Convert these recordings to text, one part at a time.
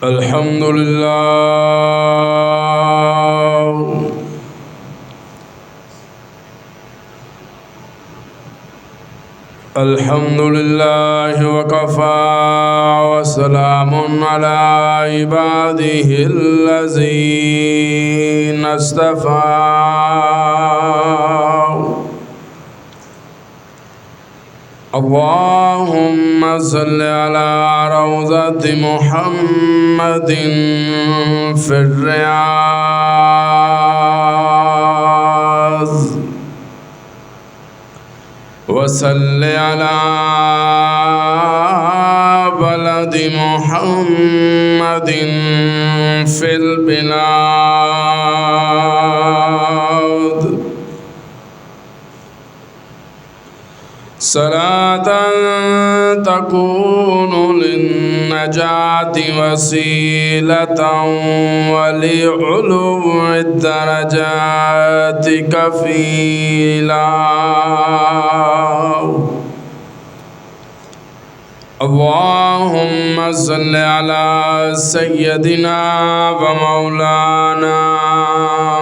الحمد لله الحمد لله وكفى وسلام على عباده الذين اصطفى اللهم صل على روضة محمد في الرياض وصل على بلد محمد في البلاد صلاة تكون للنجاة وسيلة ولعلو الدرجات كفيلا اللهم صل على سيدنا ومولانا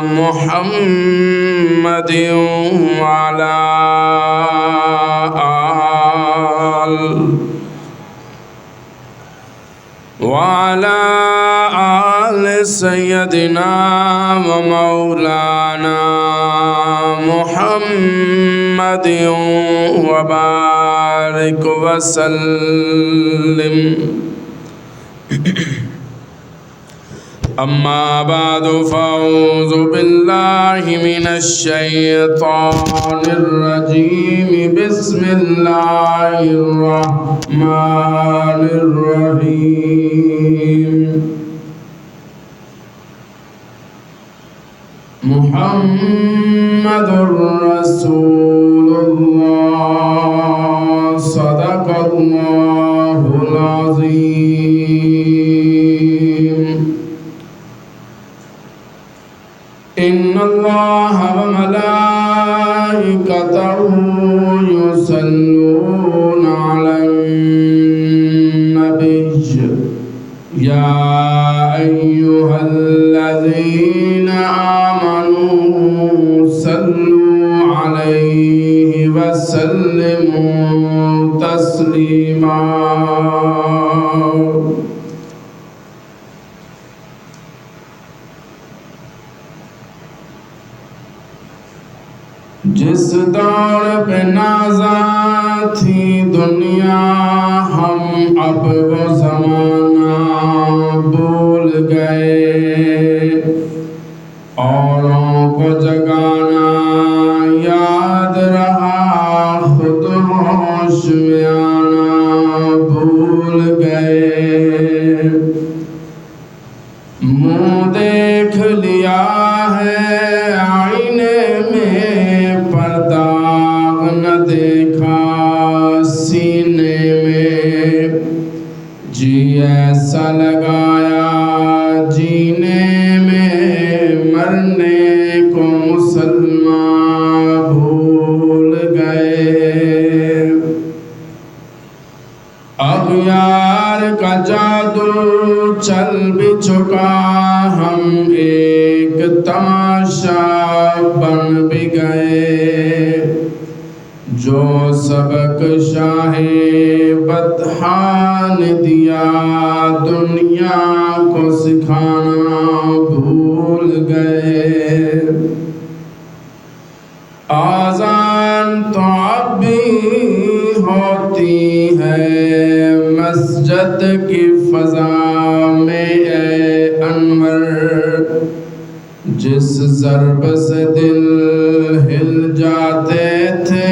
محمد وعلى آل سيدنا ومولانا محمد وبارك وسلم أما بعد فأعوذ بالله من الشيطان الرجيم بسم الله الرحمن الرحيم محمد رسول الله صدق الله العظيم إن الله وملائكته يصلون على النبي يا أيها الذين آمنوا صلوا عليه وسلموا تسليما جس دور پہ نازاں تھی دنیا ہم اب وہ زمانہ بھول گئے اوروں کو جگانا یاد رہا خود ہوش میں آنا بھول گئے منہ دیکھ لیا ہے آئینے میں داغ نہ دیکھا سینے میں جی ایسا لگایا جینے میں مرنے کو مسلمان بھول گئے اغیار کا جادو چل بھی چکا ہم ایک تماشا بن بھی گئے جو سبق شاہ بطحا نے دیا دنیا کو سکھانا بھول گئے آذان تو اب بھی ہوتی ہے مسجد کی فضا میں اے انور جس ضرب سے دل ہل جاتے تھے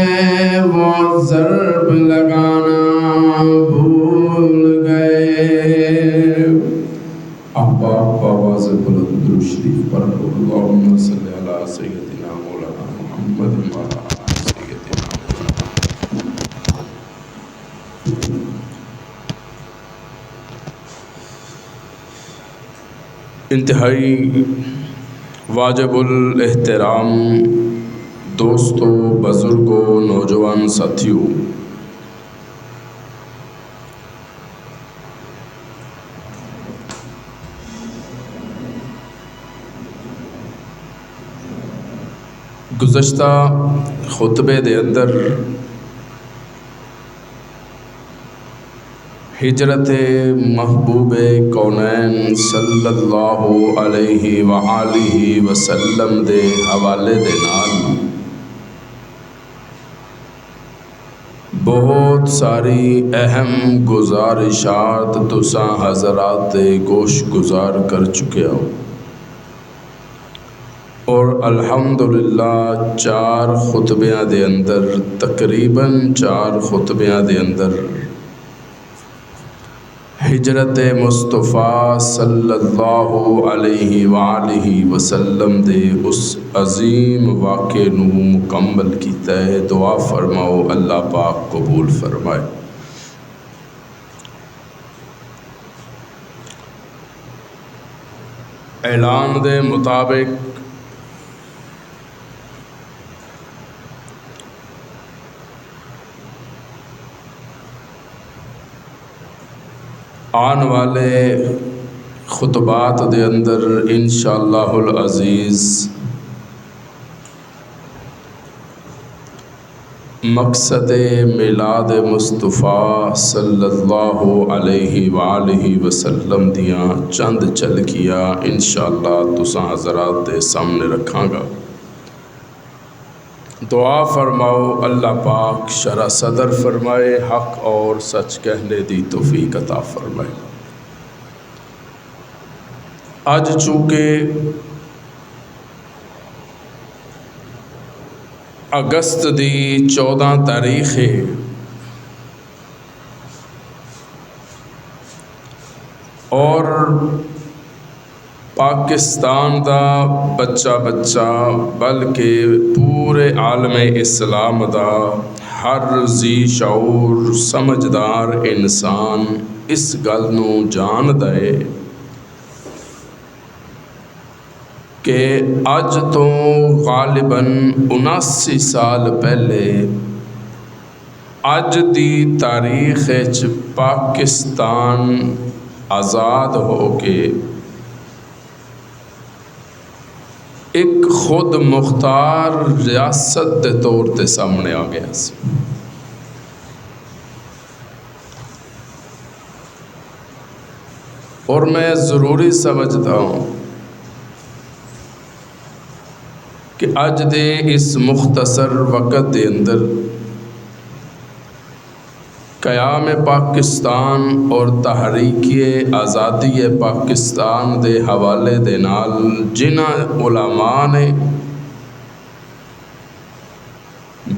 وہ ضرب لگانا بھول گئے احباب آواز بلند درود شریف پر اللہم صلی علی سیدنا مولانا محمد وعلی آل سیدنا انتہائی واجب الاحترام دوستوں، بزرگوں، نوجوان ساتھیوں، گزشتہ خطبے دے اندر ہجرت محبوب کونین صلی اللہ علیہ وآلہ وسلم دے حوالے دے نال بہت ساری اہم گزارشات تساں حضرات گوش گزار کر چکے ہو، اور الحمدللہ 4 خطبیاں دے اندر تقریباً 4 خطبیاں دے اندر ہجرت مصطفیٰ صلی اللہ علیہ وآلہ وسلم دے اس عظیم واقعے نو مکمل کیتا ہے۔ دعا فرماؤ اللہ پاک قبول فرمائے۔ اعلان دے مطابق آن والے خطبات دے اندر انشاءاللہ العزیز مقصد میلاد مصطفیٰ صلی اللہ علیہ وآلہ وسلم دیاں چند جھلکیاں انشاءاللہ تساں حضرات دے سامنے رکھاں گا۔ دعا فرماؤ اللہ پاک شرح صدر فرمائے، حق اور سچ کہنے دی توفیق عطا فرمائے۔ آج چونکہ اگست دی 14 تاریخ ہے اور پاکستان دا بچہ بلکہ پورے عالم اسلام دا ہر ذی شعور سمجھدار انسان اس گل نو جان دے کہ اج تو غالباً 79 سال پہلے اج دی تاریخ وچ پاکستان آزاد ہو کے ایک خود مختار ریاست دے طور تے سامنے آ گیا سی۔ اور میں ضروری سمجھتا ہوں کہ اج دے اس مختصر وقت دے اندر قیام پاکستان اور تحریکی آزادی پاکستان دے حوالے دے نال جنہاں علماء نے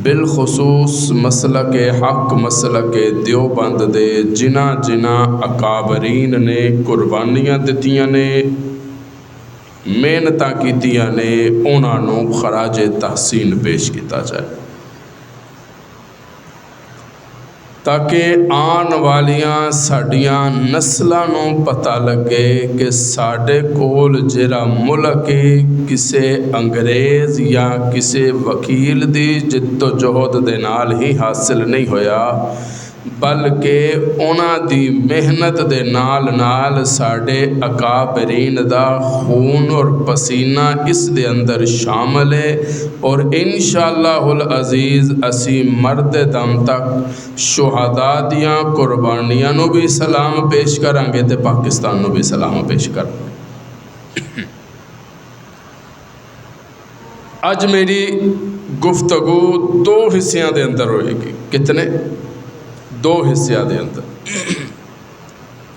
بالخصوص مسلک حق مسلک دیوبند دے جنہاں اکابرین نے قربانیاں دتیاں نے محنتاں کیتیاں نے انہاں نو خراج تحسین پیش کیتا جائے تاکہ آن والیاں ساڈیاں نسلاں نو پتہ لگے کہ ساڈے کول جڑا ملک کسے انگریز یا کسے وکیل دی جدوجہد دے نال ہی حاصل نہیں ہویا، بلکہ انہاں دی محنت دے نال ساڈے اکابرین دا خون اور پسینہ اس دے اندر شامل ہے، اور انشاءاللہ العزیز اسی مرد دم تک شہداء دیاں قربانیاں نو بھی سلام پیش کریں گے تے پاکستان نو بھی سلام پیش کریں گے۔ اج میری گفتگو 2 حصیاں دے اندر ہوئے گی۔ کتنے؟ 2 حصیاں دے اندر۔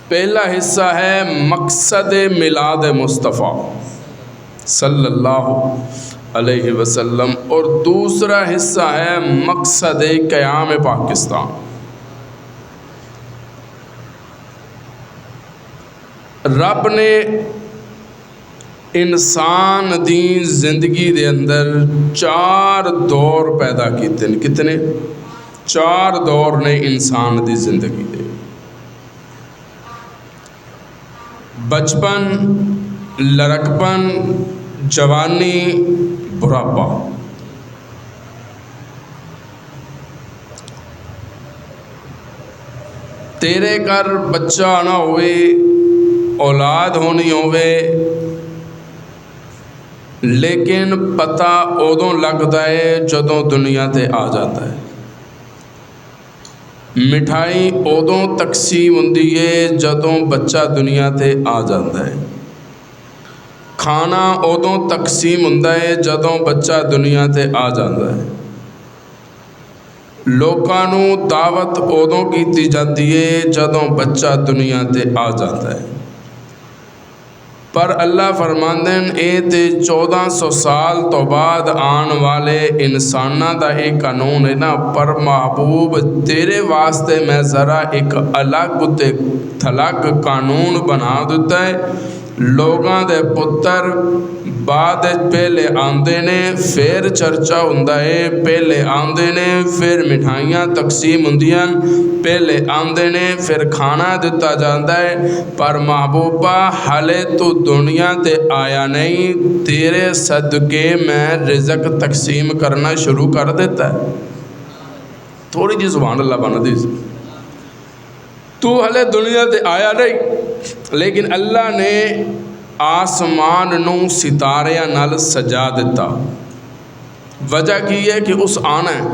پہلا حصہ ہے مقصد میلاد مصطفیٰ صلی اللہ علیہ وسلم، اور دوسرا حصہ ہے مقصد قیام پاکستان۔ رب نے انسان دی زندگی دے اندر 4 دور پیدا کیتے ہیں۔ کتنے؟ 4 دور نے انسان دی زندگی دے: بچپن، لڑکپن، جوانی، بڑھاپا۔ تیرے گھر بچہ آنا ہوئے، اولاد ہونی ہوئے، لیکن پتہ ادوں لگتا ہے جدوں دنیا تے آ جاتا ہے۔ مٹھائی ادوں تقسیم ہوندی ہے جدوں بچہ دنیا تے آ جاتا ہے۔ کھانا ادوں تقسیم ہوندا ہے جدوں بچہ دنیا تے آ جاتا ہے۔ لوکاں نوں دعوت ادوں کیتی جاتی ہے جدوں بچہ دنیا تے آ جاتا ہے۔ پر اللہ فرماندے ہیں اے تے 1400 سال تو بعد آن والے انساناں دا ایک قانون ہے نا، پر محبوب تیرے واسطے میں ذرا ایک الگ تے تھلگ قانون بنا دیتا ہے۔ لوگاں دے پتر بعد پہلے آندے نے پھر چرچا ہوندا ہے، پہلے آندے نے پھر مٹھائیاں تقسیم ہوندیاں، پہلے آندے نے پھر کھانا دتا جاندا ہے۔ پر محبوبہ ہلے تو دنیا تے آیا نہیں، تیرے صدقے میں رزق تقسیم کرنا شروع کر دیتا ہے۔ تھوڑی جی سبحان اللہ بنا دی، تو ہلے دنیا تے آیا نہیں، لیکن اللہ نے آسمان نوں ستاریاں نال سجا دیتا۔ وجہ کی ہے کہ اس آنا ہے،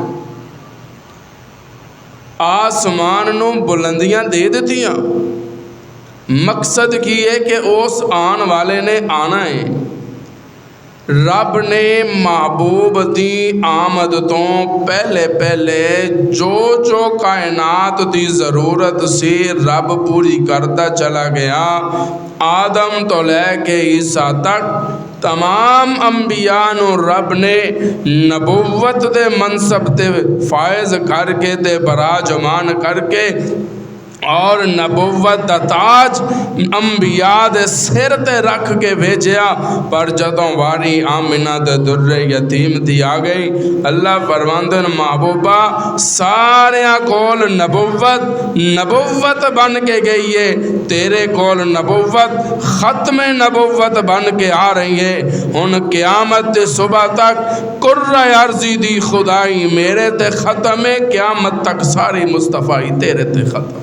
آسمان نوں بلندیاں دے دیتیاں، مقصد کی ہے کہ اس آن والے نے آنا ہے۔ رب نے محبوب دی آمد تو پہلے پہلے جو کائنات دی ضرورت سی رب پوری کرتا چلا گیا۔ آدم تو لے کے عیسیٰ تک تمام انبیاء نو رب نے نبوت دے منصب تے فائز کر کے تے براجمان کر کے اور نبوت دا تاج انبیاء دے سر تے رکھ کے بھیجیا۔ پر جدوں واری آمنہ دے در یتیم دی آ گئی، اللہ فرماندن محبوبہ ساریاں کول نبوت بن کے گئی ہے، تیرے کول نبوت ختم نبوت بن کے آ رہی ہے۔ ان قیامت تے صبح تک قرہ عرضی دی خدائی میرے تے ختم ہے، قیامت تک ساری مصطفی تیرے تے ختم۔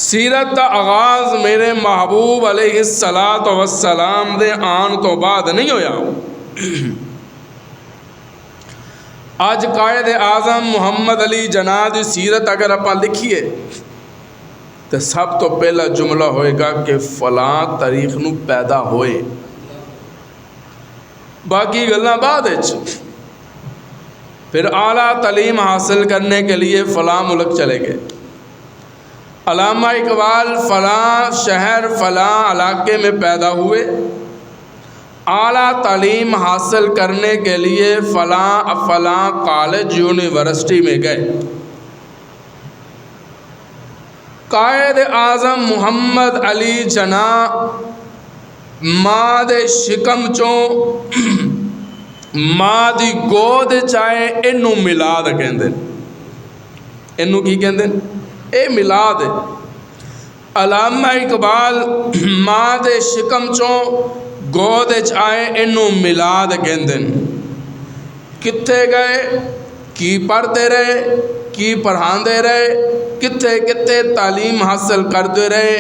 سیرت دا آغاز میرے محبوب علیہ السلام دے آن تو بعد نہیں ہویا۔ آج قائد اعظم محمد علی جناح دی سیرت اگر اپنا لکھیے تو سب تو پہلا جملہ ہوئے گا کہ فلاں تاریخ نو پیدا ہوئے، باقی گلاں بعد وچ۔ پھر اعلیٰ تعلیم حاصل کرنے کے لیے فلاں ملک چلے گئے، علامہ اقبال فلاں شہر فلاں علاقے میں پیدا ہوئے، اعلیٰ تعلیم حاصل کرنے کے لیے فلاں کالج یونیورسٹی میں گئے۔ قائد اعظم محمد علی جناح ماں دے شکم چوں ماں دی گود چائے اینو میلاد کہندے، اینو کی کہندے؟ اے میلاد ہے۔ علامہ اقبال ماں دے شکم چوں گود چائے اینو میلاد کہندے۔ کتھے گئے، کی پڑھتے رہے، کی پڑھاندے رہے، کتھے کتھے تعلیم حاصل کرتے رہے،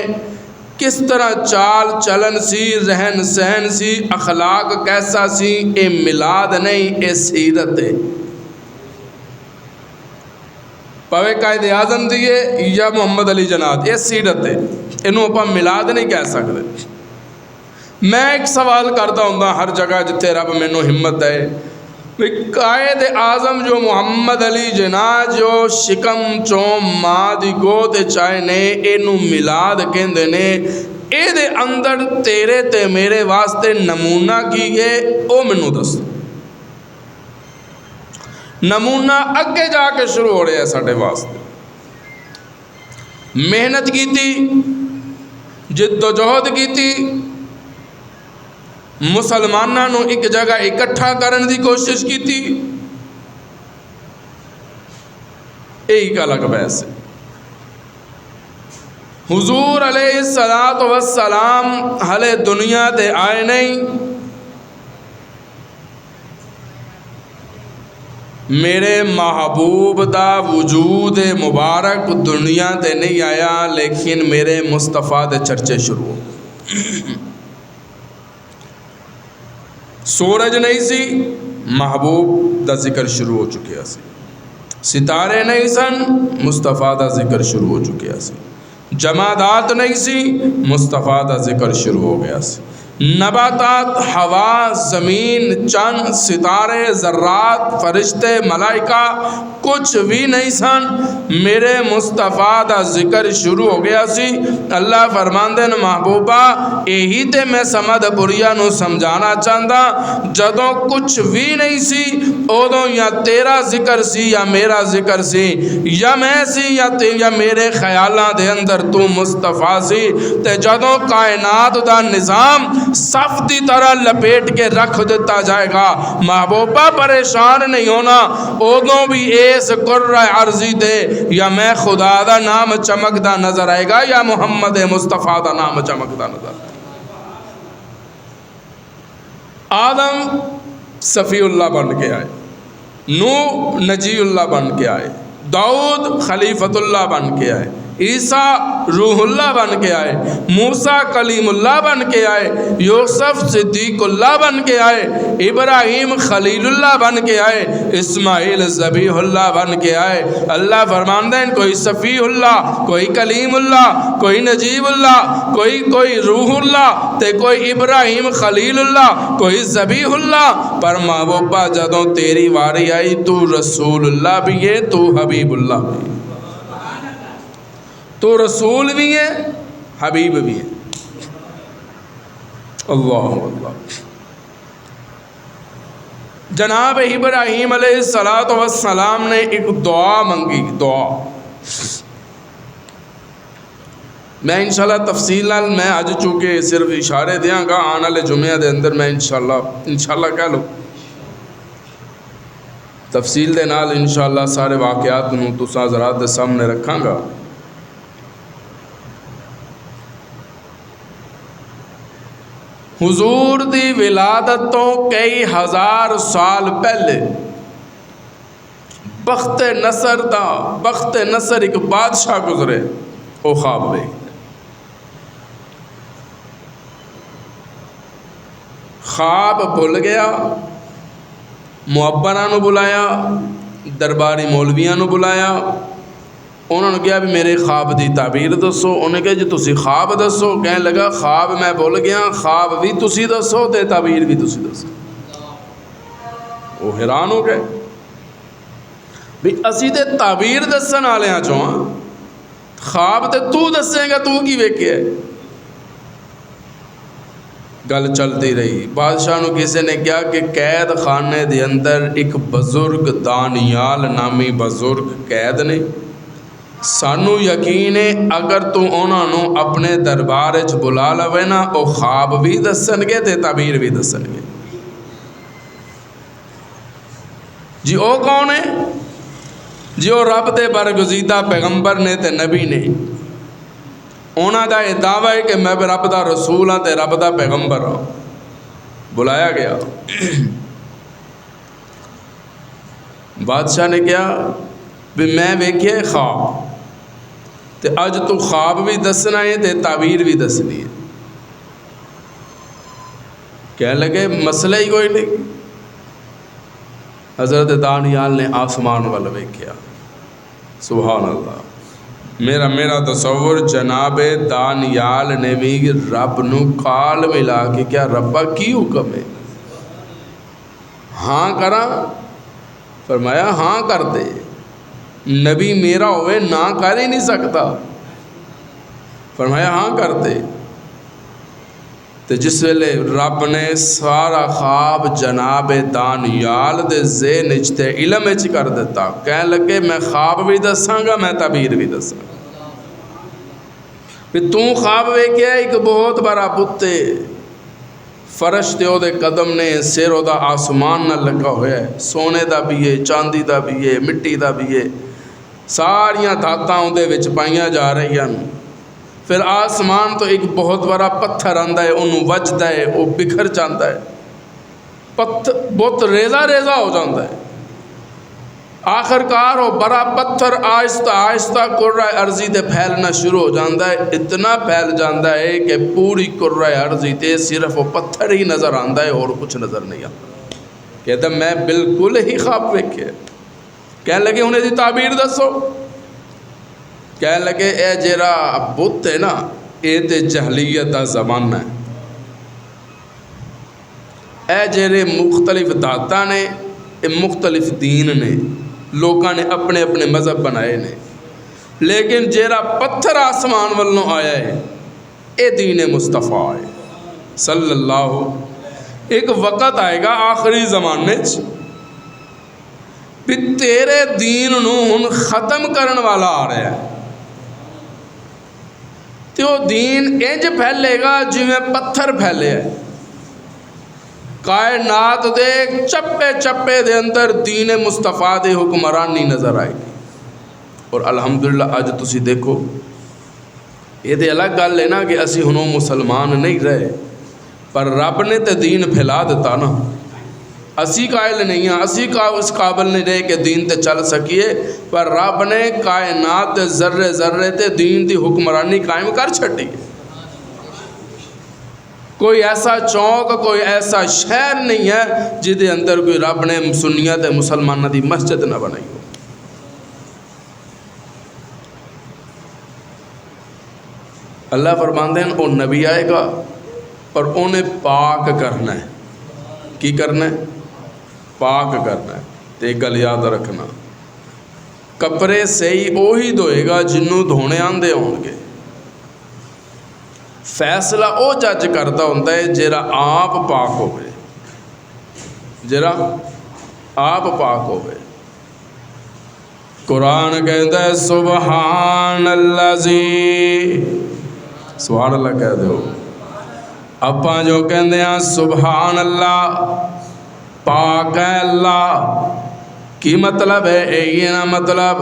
کس طرح چال چلن سی، رہن سہن سی، اخلاق کیسا سی، اے میلاد نہیں، اے سیرت ہے۔ پوے قائد اعظم دیئے یا محمد علی جناح، یہ سیرت ہے، انہوں اپا میلاد نہیں کہہ سکتے۔ میں ایک سوال کرتا ہوں ہر جگہ جتے رب میں نو ہمت ہے، قائد اعظم جو محمد علی جناح جو شکم چوں ماں دی گود چائے نے اینو میلاد کہندے نے، اے دے اندر تیرے تے میرے واسطے نمونہ کی ہے، او میں نو دس۔ نمونہ اگے جا کے شروع ہو رہے ہیں ساڑھے واسطے۔ محنت کی تھی، جد و جہد کی تھی، مسلمانوں نو ایک جگہ اکٹھا کرنے دی کوشش کی تھی، ایک الگ بحث ہے۔ حضور علیہ السلام ہلے دنیا تے آئے نہیں، میرے محبوب دا وجود مبارک دنیا تے نہیں آیا، لیکن میرے مصطفیٰ دے چرچے شروع ہو۔ سورج نہیں سی، محبوب دا ذکر شروع ہو چکیا سی۔ ستارے نہیں سن، مصطفیٰ دا ذکر شروع ہو چکیا سی۔ جمادات نہیں سی، مصطفیٰ دا ذکر شروع ہو گیا سی۔ نباتات، ہوا، زمین، چند، ستارے، ذرات، فرشتے، ملائکہ کچھ بھی نہیں سن، میرے مصطفیٰ دا ذکر شروع ہو گیا سی۔ اللہ فرماندے نے محبوبہ یہی تے میں سمجھ پوریا نو سمجھانا چاہتا، جدوں کچھ بھی نہیں سی ادوں یا تیرا ذکر سی یا میرا ذکر سی، یا میں سی یا میرے خیالاں دے اندر تو مصطفیٰ سی۔ تے جدوں کائنات دا نظام صف دی طرح لپیٹ کے رکھ دیتا جائے گا، محبوبہ پریشان نہیں ہونا، ادوں بھی اس قرہ عرضی دے یا میں خدا دا نام چمکدا نظر آئے گا یا محمد مصطفیٰ دا نام چمکدا نظر آئے گا۔ آدم صفی اللہ بن کے آئے، نوح نجی اللہ بن کے آئے، داؤد خلیفۃ اللہ بن کے آئے، عیسیٰ روح اللہ بن کے آئے، موسیٰ کلیم اللہ بن کے آئے، یوسف صدیق اللہ بن کے آئے، ابراہیم خلیل اللہ بن کے آئے، اسماعیل ذبیح اللہ بن کے آئے۔ اللہ فرماندے ہیں کوئی صفی اللہ، کوئی کلیم اللہ، کوئی نجیب اللہ، کوئی روح اللہ، تے کوئی ابراہیم خلیل اللہ، کوئی ذبیح اللہ۔ پر محبوبہ جدوں تیری واری آئی تو رسول اللہ بھی ہے، تو حبیب اللہ بھی ہے، تو رسول بھی ہے، حبیب بھی ہے۔ اللہ اللہ۔ جناب ابراہیم علیہ السلام نے ایک دعا منگی، دعا میں انشاءاللہ تفصیل نال میں اج چونکہ صرف اشارے دیاں گا، آنے والے جمعہ دے اندر میں انشاءاللہ کہہ لو تفصیل دے نال انشاءاللہ سارے واقعات نوں تساں حضرات دے سامنے رکھاں گا۔ حضور دی ولادت تو کئی ہزار سال پہلے بخت نصر ایک بادشاہ گزرے، وہ خواب لے خواب بھول گیا، معبراں نو بلایا، درباری مولویاں نو بلایا، انہوں نے کہا بھی میرے خواب دی تعبیر دسو۔ انہوں نے کہا جی تسی خواب دسو، کہنے لگا خواب میں بھول گیا، خواب بھی تسی دسو تے تعبیر بھی تسی دسو۔ وہ حیران ہو گئے بھی اسی تے تعبیر دسن والے ہاں چوں، خواب تے تو دسیں گا، تو کی ویکھیا ہے؟ گل چلتی رہی۔ بادشاہ نو کسی نے کہا کہ قید خانے دے اندر ایک بزرگ دانیال نامی بزرگ قید نے، سانو یقین ہے اگر تو انہوں نے اپنے دربار وچ بلا لوے نا، وہ خواب بھی دسن گے تے تعبیر بھی دسن گے۔ جی وہ کون ہے؟ جی وہ رب دے برگزیدہ پیغمبر نے تے نبی نے، انہاں دا یہ دعویٰ ہے کہ میں رب دا رسول ہاں تے رب دا پیغمبر ہوں۔ بلایا گیا، بادشاہ نے کہا بھی میں ویکھیا خواب تے اج تو خواب بھی دسنا ہے تے تعبیر بھی دسنی ہے۔ کہنے لگے مسئلہ ہی کوئی نہیں۔ حضرت دانیال نے آسمان وال ویکھیا، سبحان اللہ۔ میرا تصور جناب دانیال نے بھی رب نو کال ملا کہ کیا ربا کی حکم ہے؟ ہاں کراں؟ فرمایا ہاں کر دے، نبی میرا ہوئے نہ کر ہی نہیں سکتا۔ فرمایا ہاں کر دے۔ تو جس ویلے رب نے سارا خواب جناب دانیال دے ذہن وچ تے علم وچ کر دیتا، کہنے لگے میں خواب بھی دساں گا، میں تعبیر بھی دساں گا۔ تو خواب ویکھیا ایک بہت بڑا بت ہے، فرش تے او دے قدم نے، سر او دا آسمان نہ لگا ہویا ہے، سونے دا بھی ہے، چاندی دا بھی ہے، مٹی دا بھی ہے، ساریاں دھاتاں اون دے وچ پائیاں جا رہی ہیں۔ پھر آسمان تو ایک بہت بڑا پتھر آندا ہے، انہوں وجدا ہے، وہ بکھر جاندا ہے، بہت ریزہ ریزہ ہو جاندا ہے۔ آخرکار وہ بڑا پتھر آہستہ آہستہ کرۂ ارضی تے پھیلنا شروع ہو جاتا ہے، اتنا پھیل جاتا ہے کہ پوری کرۂ ارضی تے صرف وہ پتھر ہی نظر آتا ہے اور کچھ نظر نہیں آتا۔ کہتا میں بالکل ہی خواب ویکھے۔ کہنے لگے انہیں دی تعبیر دسو۔ کہنے لگے اے جیرا بت ہے نا، اے تے جہلیت دا زمانہ ہے، اے جیرے مختلف دھاتا نے، اے مختلف دین نے، لوگاں نے اپنے اپنے مذہب بنائے نے، لیکن جیرا پتھر آسمان والوں آیا ہے اے دین مصطفیٰ ہے صلی اللہ۔ ایک وقت آئے گا آخری زمانے بھی تیرے دین نو ہن ختم کرن والا آ رہا ہے، تو وہ دین انج پھیلے گا جویں پتھر پھیلے ہے۔ کائنات دے چپے چپے دے اندر دین مصطفیٰ دے حکمرانی نظر آئے گی۔ اور الحمدللہ اج تسی دیکھو، یہ دے الگ گل ہے نا کہ اسی ہنوں مسلمان نہیں رہے، پر رب نے تے دین پھیلا دیتا نا۔ اسی قائل نہیں ہیں، اسی اس قابل نہیں رہے کہ دین تے چل سکیے، پر رب نے کائنات دے ذرے ذرے تے دین دی حکمرانی قائم کر چھٹی۔ کوئی ایسا چوک، کوئی ایسا شہر نہیں ہے جدے اندر کوئی رب نے سنیت مسلمانہ دی مسجد نہ بنائی ہو۔ اللہ فرماندے ہیں وہ نبی آئے گا اور انہیں پاک کرنا ہے۔ کی کرنا ہے؟ پاک کرنا ہے۔ تو ایک گل یاد رکھنا، کپڑے سہی وہی دھوئے گا جنوں دھونے آندے ہون گے۔ فیصلہ او جج کرتا ہوتا ہے جیرا آپ پاک ہوئے، جیرا آپ پاک ہوئے۔ قرآن کہتا ہے سبحان اللذی، سبحان اللہ کہہ دو۔ اپا جو کہندے ہیں سبحان اللہ، پاک ہے اللہ، کی مطلب ہے؟ یہ نا مطلب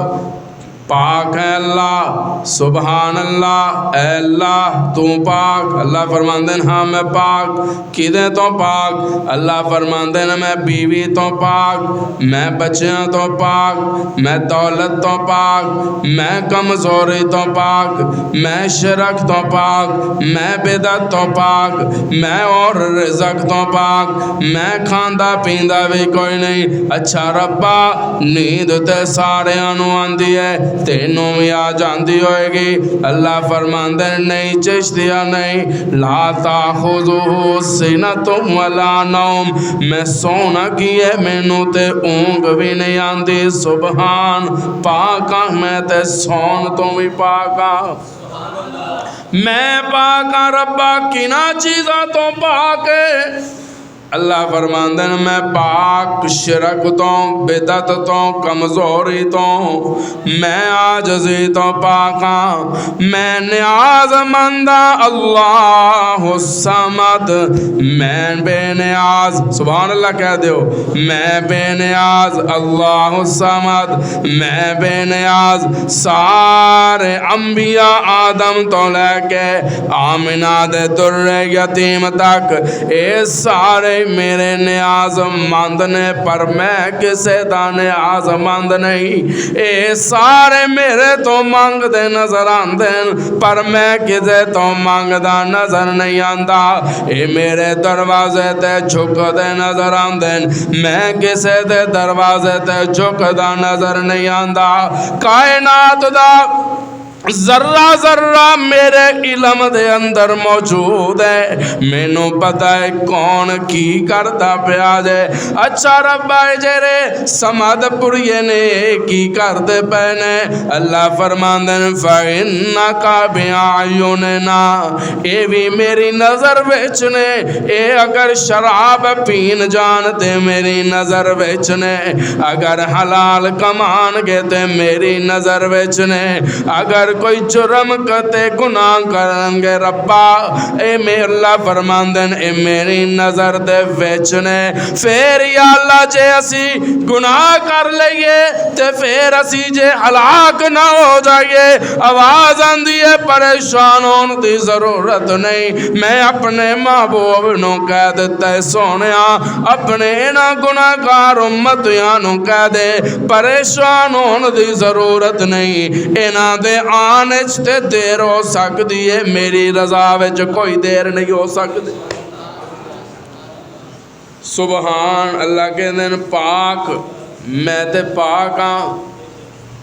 پاک ہے اللہ، سبحان اللہ، اے اللہ تو پاک۔ اللہ فرماندے ہیں ہاں میں پاک، کدے تو پاک؟ اللہ فرماندے ہیں میں بیوی تو پاک، میں بچیاں تو پاک، میں دولت تو پاک، میں کمزوری تو پاک، میں شرک تو پاک، میں بدعت تو پاک، میں اور رزق تو پاک، میں کھاندا پیندا بھی کوئی نہیں۔ اچھا ربا نیند تے سارے انو آندی ہے، تینوں بھی آ جاندی ہوئے گی۔ اللہ فرماندے نہیں چشتیا نہیں، لا تاخذہ سنۃ ولا نوم، میں سونا کیے مینوں تے اونگ بھی نہیں آندی۔ سبحان، پاکاں میں تے سون تو بھی پاکاں، میں پاکاں ربا کنا چیزاں تو پاک ہے۔ اللہ فرماندے ہیں میں پاک شرک تو، بدعت تو، کمزوری تو، میں عاجزی تو پاکاں، میں نیاز مندہ اللہ الصمد، میں بے نیاز، سبحان اللہ کہہ دیو، میں بے نیاز اللہ الصمد، میں بے نیاز۔ سارے انبیاء آدم تو لے کے آمنہ دے در یتیم تک، اے سارے میرے نیاز مند نے، پر میں کسے دا نیاز مند نہیں۔ اے سارے میرے تو مانگ دے نظر آندیں، پر میں کسے تو مانگ دا نظر نہیں آندا۔ اے میرے دروازے تے جھک دے نظر آندیں، میں کسے دے دروازے تے جھک دا نظر نہیں آندا۔ کائنات دا ذرہ ذرہ میرے علم دے اندر موجود ہے، مینوں پتہ ہے کون کی کرتا پیا جے۔ اچھا رب آئے جیرے سمد پوریے نے کی کرتے پہنے۔ اللہ فرماندن فَإِنَّكَ بِأَعْيُنِنَا، اے بھی میری نظر ویچنے، اے اگر شراب پین جانتے میری نظر ویچنے، اگر حلال کمان گے تے میری نظر ویچنے، اگر اگر کوئی جرم کتے گناہ کرن گے ربا اے میرے اللہ فرماندن اے میری نظر دے ویچنے پھر یا اللہ جے اسی گناہ کر لئیے تے پھر اسی جے ہلاک نہ ہو جائیے آواز آندی ہے پریشان ہون دی ضرورت نہیں میں اپنے محبوب نو کہہ دیتا ہے سونیا اپنے نہ گناہگار امتیاں نو کہہ دے پریشان ہون دی ضرورت نہیں اینا دے آنے تے دیر ہو سکتی ہے میری رضا وچ کوئی دیر نہیں ہو سکتی سبحان اللہ کے دن پاک میں تے پاک ہاں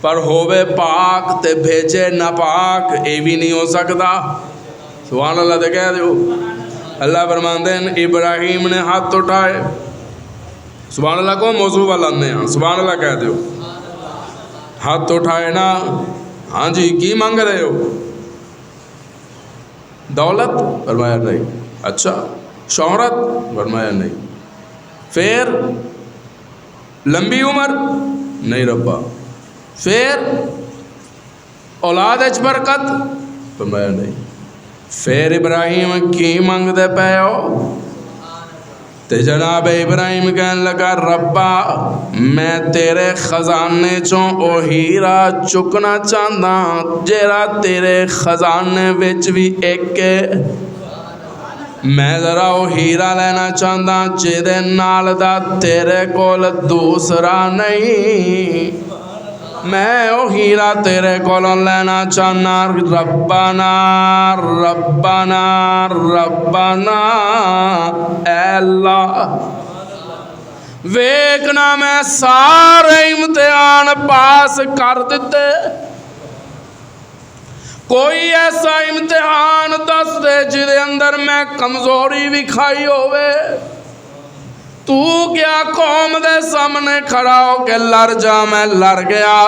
پر ہووے پاک تے بھیجے نہ پاک اے بھی نہیں ہو سکتا سبحان اللہ تے کہہ دیو اللہ فرماندے ہیں ابراہیم نے ہاتھ اٹھائے سبحان اللہ کو موضوع والا نے سبحان اللہ کہہ دیو ہاتھ اٹھائے نا ہاں جی کی مانگ رہے ہو دولت فرمایا نہیں اچھا شہرت فرمایا نہیں پھر لمبی عمر نہیں ربا پھر اولاد اچ برکت فرمایا نہیں پھر ابراہیم کی مانگ دے پے ہو تے جناب ابراہیم کہنے لگا ربا میں تیرے خزانے چوں او ہیرا چکنا چاہتا جیرا تیرے خزانے وچ بھی ایک میں ذرا او ہیرا لینا چاہتا جیدے نال دا تیرے کول دوسرا نہیں میں او ہیرا تیرے کولوں لینا چاہنا ربنا ربنا ربنا اے اللہ ویکنا میں سارے امتحان پاس کر دیتے کوئی ایسا امتحان دس دے جدے اندر میں کمزوری بھی کھائی ہوئے تو کیا قوم دے سامنے کھڑا ہو کے لڑ جا میں لڑ گیا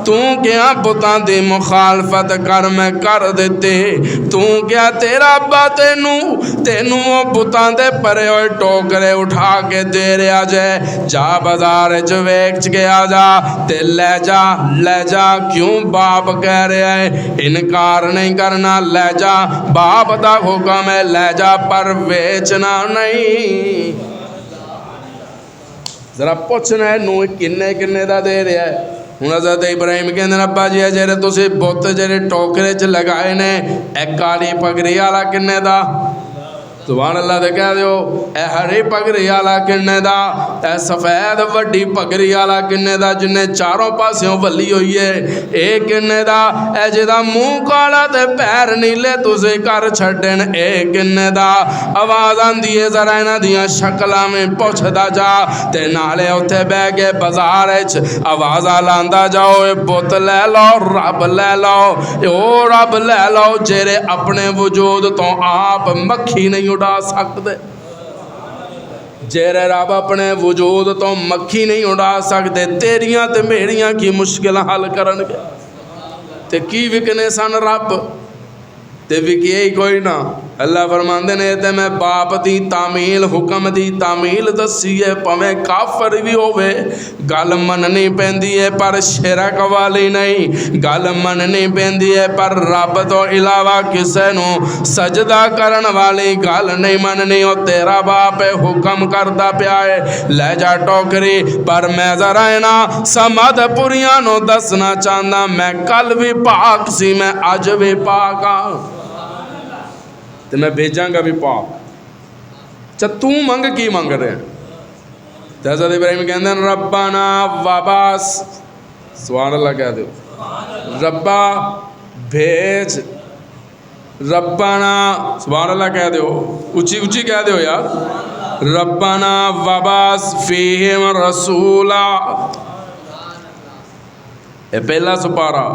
تو کیا بتاں دی مخالفت کر میں کر دیتے تو کیا تیرا ابا تینوں بتاں دے پرے ہوئے ٹوکرے اٹھا کے دے رہا جائے جا بازار جو ویچ کے آ جا تے لے جا کیوں باپ کہہ رہا ہے انکار نہیں کرنا لے جا باپ دا حکم ہے لے جا پر ویچنا نہیں ذرا پوچھنا ہے نو کنے دا دے رہا ہے ہن حضرت ابراہیم کہندے ابا جی جڑے تسی بت جڑے ٹوکرے چ لگائے نے اے کالی پگڑی والا کنے دا سبحان اللہ دے کہہ دیو اے ہری پگڑی والا کنے دا اے سفید وڈی پگڑی والا کنے دا جنے چاروں پاسوں ولی ہوئی ہے اے کنے دا اے جدا منہ کالا تے پیر نیلے تسی کر چھڈن اے کنے دا آواز آندی ہے ذرا انہاں دیاں شکلاں میں پوچھدا جا تے نالے اوتھے بیٹھ کے بازار وچ آوازاں لاندا جاؤ اے بت لے لو رب لے لو او رب لے لو جڑے اپنے وجود تو آپ مکھی نہیں اڑا سکتے جیرے رب اپنے وجود تو مکھی نہیں اڑا سکتے تیریاں تے میریاں کی مشکل حل کرن گے تے کی وکنے سن رب تے وکیے ہی کوئی نہ اللہ فرماندے نے تے میں باپ دی تعمیل حکم دی تعمیل دسی ہے پویں کافر بھی ہوئے گل مننی پیندی ہے پر شرک والی نہیں گل مننی پیندی ہے پر رب تو علاوہ کسے نو سجدہ کرن والی گل نہیں مننی او تیرا باپ حکم کردا پیا ہے لے جا ٹوکری پر میں ذرا نا سمد پوریاں نو دسنا چاہنا میں کل بھی پاک سی میں اج بھی پاک ہاں تو میں بھیجاں گا بھی پاک اچھا تو منگ کی منگ رہے ہیں تو حضرت ابراہیم کہندے ہیں ربنا واباس سبحان اللہ کہہ دو ربا بھیج ربنا سبحان اللہ کہہ دو اچھی اچھی کہہ دو یار ربنا واباس فیہم رسولا یہ پہلا سپارہ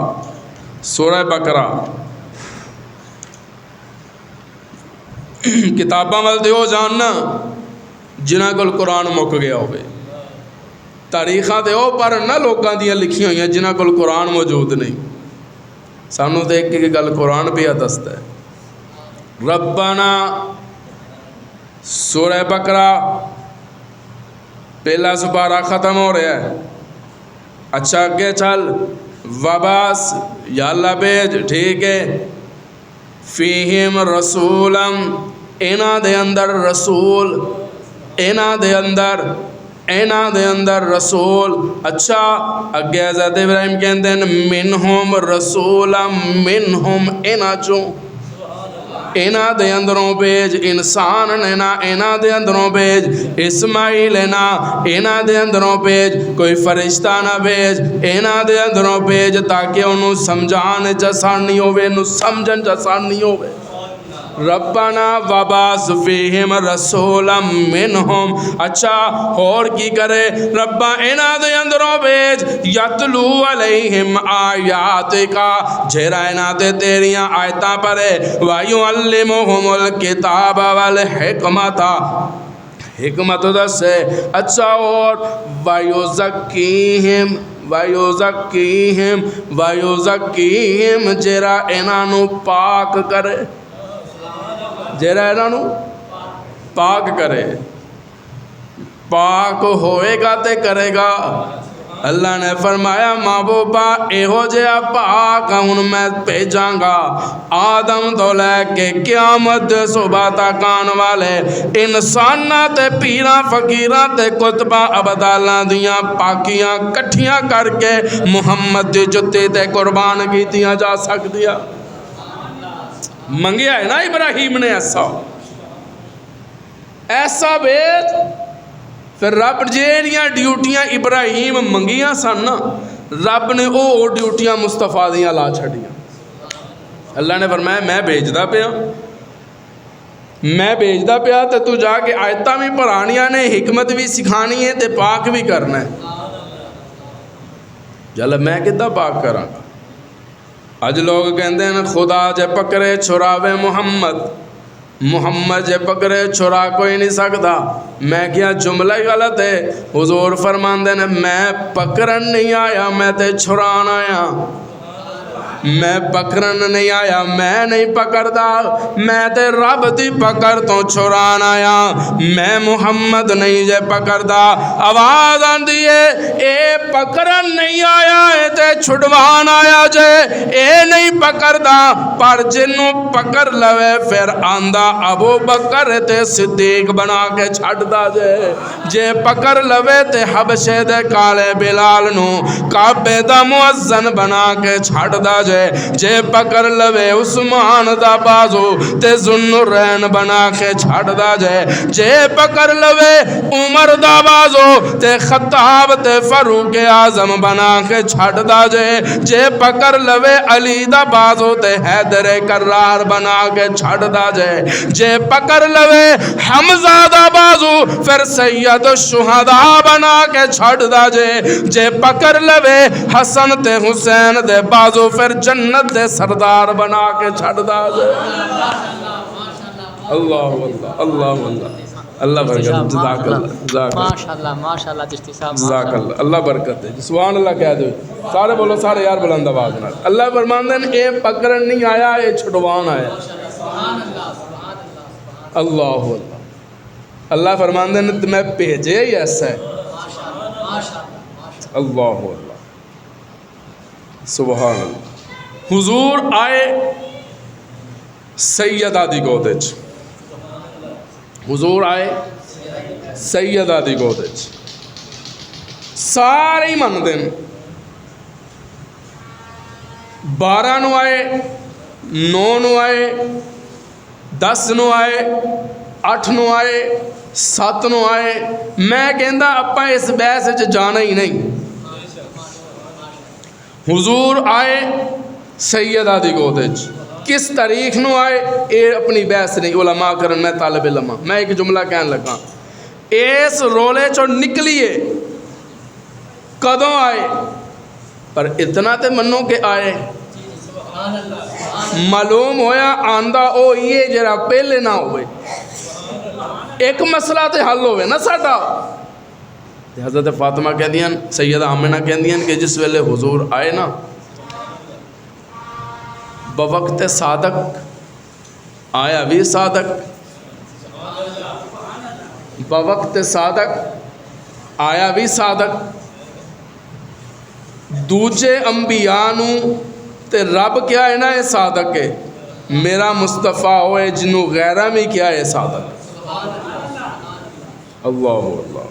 سورہ بقرہ کتاباں وال دیو جاننا جنہاں کول قرآن مک گیا ہوئے تاریخاں دیو پر نہ لوگاں دیاں لکھی ہوئی ہیں جنہاں کول قرآن موجود نہیں سانو دیکھ کے گل قرآن پہ دستا ہے ربنا سورہ بقرہ پہلا سپارہ ختم ہو رہا ہے اچھا اگے چل وباس یا اللہ بھیج ٹھیک ہے فیہم رسولم اینا دے اندر رسول اینا دے اندر رسول اچھا اگے حضرت ابراہیم کہندے ہیں منہم رسولا منہم اینا چوں اینا دے اندروں بیج انسان نینا اینا دے اندروں بیج اسماعیل اینا دے اندروں بیج کوئی فرشتہ نہ بیج اینا دے اندروں بیج تاکہ انہوں سمجھان جسانی ہوئے انہوں سمجھن جسانی ہوئے ربنا وباس فیہم رسولا منہم اچھا اور کی کرے ربا اینا دے اندروں بیج یتلو علیہم آیات کا جھیرا اینا دے تیریاں آیتاں پڑے وَيُعَلِّمُهُمُ الْكِتَابَ وَالْحِکْمَةَ حکمت دسے اچھا اور وَيُزَكِّيهِمْ جھیرا اینا نو پاک کرے جیرا اینا نو پاک کرے پاک ہوئے گا تے کرے گا اللہ نے فرمایا محبوبہ ایہو جیا پاک ہن میں بھیجاں گا آدم تو لے کے قیامت صبح تک آن والے انساناں تے پیراں فقیراں تے کتباں ابدالاں دیاں پاکیاں کٹھیاں کر کے محمد دی جتی تے قربان کیتیاں جا سکدیاں منگیا ہے نا ابراہیم نے ایسا بیت پھر رب جیڑیاں ڈیوٹیاں ابراہیم منگیاں سن رب نے او ڈیوٹیاں مصطفیٰ دیاں لا چھڑیاں اللہ نے فرمایا میں بھیجدا پیا تے تو جا کے آیتاں بھی پڑھانیاں نے حکمت بھی سکھانی ہے تے پاک بھی کرنا ہے جل میں کدھا پاک کراں گا اج لوگ کہندے ہیں خدا جے پکڑے چھراوے محمد جے پکڑے چھرا کوئی نہیں سکتا میں کیا جملہ غلط ہے حضور فرماندے نے میں پکڑن نہیں آیا میں تے چھران آیا میں پکڑن نہیں آیا میں نہیں پکڑدا میں تے رب دی پکڑ تو چھران آیا میں محمد نہیں جے پکڑدا آواز آندی ہے اے پکڑن نہیں آیا اے تے چھڑوان آیا جے اے نہیں پکڑدا پر جنوں پکڑ لوے پھر آندا ابو بکر تے صدیق بنا کے چھڑدا جے پکڑ لوے تے حبشے دے کالے بلال نو کعبے دا مؤذن بنا کے چھڑدا جے پکڑ لوے عثمان دا بازو تے ذوالنورین بنا کے چھڑدا جے پکڑ لوے عمر دا بازو تے خطاب تے فاروق اعظم بنا کے چھڑدا جے پکڑ لوے علی دا بازو تے حیدر کرار بنا کے چھڑدا جے پکڑ لوے حمزہ دا بازو پھر سید الشہداء بنا کے چھڑدا جے پکڑ لوے حسن تے حسین دے بازو پھر جنت دے سردار بنا کے چھڑدا اللہ برکت جزاک ماشاءاللہ چشتی صاحب جزاک اللہ برکت دے سبحان اللہ کہہ دو سارے بولو سارے یار بلند آواز نال اللہ فرماندے ہیں اے پکڑن نہیں آیا اے چھڑوان آیا اللہ اللہ فرماندے ہیں میں بھیجے ہی ایسا ہے اللہ سبحان اللہ حضور آئے سیدہ دی گودج حضور آئے سیدہ دی گودج سارے ہی من دن 12 نو آئے 9 نو آئے 10 نو آئے 8 نو آئے 7 نو آئے میں کہندا اپا اس بحث وچ جانا ہی نہیں حضور آئے سیدہ دی گودج کس تاریخ نو آئے اے اپنی بحث نہیں علماء کرن میں طالب علم میں ایک جملہ کہن لگا اس رولے چو نکلیے کدوں آئے پر اتنا تے منو کہ آئے معلوم ہویا آندہ او یہ جرا پہلے نہ ہوئے ایک مسئلہ تے حل ہوئے نہ ساڈا حضرت فاطمہ کہہ دیاں سیدہ آمنہ کہہ دیاں کہ جس ویلے حضور آئے نا بوقت صادق آیا بھی صادق بوقت صادق آیا بھی صادق ਦੂਜੇ ਅੰਬੀਆ ਨੂੰ ਤੇ ਰੱਬ ਕਿਹਾ ਹੈ ਨਾ ਇਹ ਸਾਦਕ ਹੈ, ਮੇਰਾ ਮੁਸਤਫਾ ਹੋਏ ਜਿਹਨੂੰ ਗੈਰਾਂ ਵੀ ਕਿਹਾ ਹੈ ਸਾਦਕ। ਅੱਲਾਹੁ ਅੱਲਾਹ।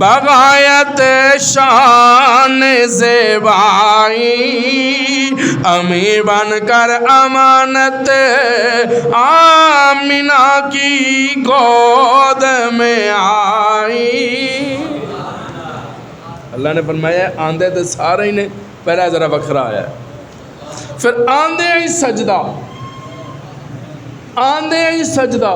بغایت شان زیبائی امی بن کر امانت آمنہ کی گود میں آئی۔ اللہ نے فرمایا آندے تو سارے ہی نے، پہلا ذرا وکھرا آیا ہے، پھر آندے ہی سجدہ، آندے ہی سجدہ،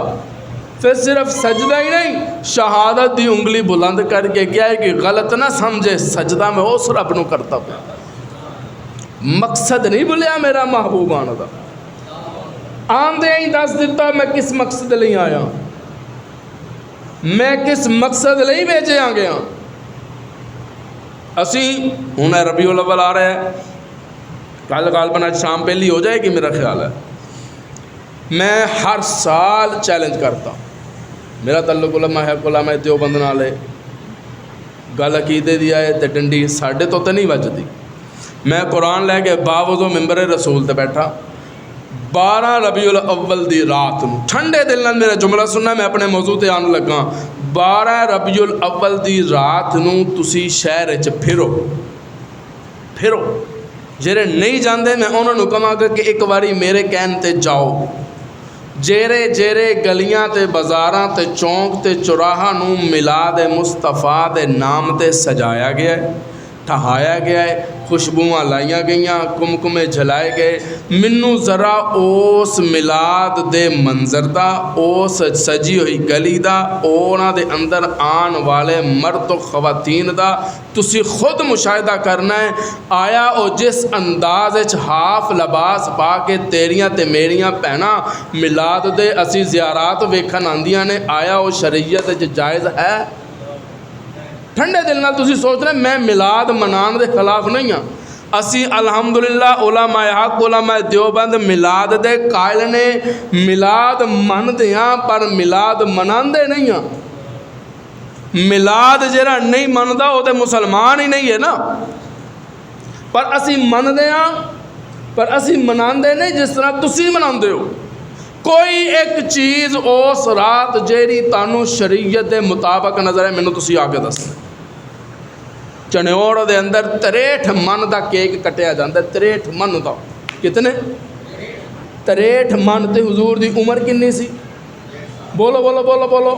پھر صرف سجدہ ہی نہیں، شہادت دی انگلی بلند کر کے کیا ہے کہ غلط نہ سمجھے، سجدہ میں اس رب نو کرتا پہ، مقصد نہیں بھولیا میرا محبوب آنا دا۔ آندے ہی دس دیتا میں کس مقصد لئی آیا، میں کس مقصد لئی بھیجے آ گیا۔ اسی ہوں ربیع الاول آ رہا ہے، کل غالباً آج شام پہلی ہو جائے گی میرا خیال ہے۔ میں ہر سال چیلنج کرتا، میرا تعلق علماء ہے، علماء دیوبند نال ہے، گل عقیدے دی ہے تے ڈنڈی ساڈے تو تے نہیں وجدی۔ میں قرآن لے کے باوضو ممبر رسول تے بیٹھا 12 ربیع الاول دی رات نو، ٹھنڈے دل نال میرا جملہ سننا، میں اپنے موضوع تے آن لگا۔ 12 ربیع الاول دی رات نو تسی شہر وچ پھرو جڑے نہیں جاندے میں انہاں نوں کہاں گا کہ ایک واری میرے کہن تے جاؤ۔ جیرے گلیاں تے بازاراں تے چونک تے چوراہاں نوں میلاد مصطفیٰ دے نام تے سجایا گیا ہے، ٹھہایا گیا ہے، خوشبوواں لائیاں گئیاں، کمکمے جھلائے گئے۔ منوں ذرا اس میلاد دے منظر دا، اس سجی ہوئی گلی دا، اونا دے اندر آن والے مرد و خواتین دا تسی خود مشاہدہ کرنا ہے۔ آیا او جس انداز وچ ہاف لباس پا کے تیریاں تے میریاں پہنا میلاد دے اسی زیارات ویکھن آندیاں نے، آیا او شریعت وچ جائز ہے؟ ٹھنڈے دل نال تسی سوچ رہے میں میلاد منان دے خلاف نہیں ہاں، اسی الحمدللہ علماء حق علماء دیوبند میلاد دے قائل نے، میلاد مندے ہاں پر میلاد مناندے نہیں ہاں۔ میلاد جڑا نہیں مندا او تے مسلمان ہی نہیں ہے نا، پر اسی مندے ہاں پر اسی مناندے نہیں جس طرح تسی مناندے ہو۔ کوئی ایک چیز اس رات جیڑی تانوں شریعت دے مطابق نظر ہے مینوں تسی آگے دسنا۔ چنیوڑ دے اندر 63 من دا کیک کٹیا جاندا ہے، 63 من دا، کتنے؟ 63 من تے حضور دی عمر کنی سی؟ بولو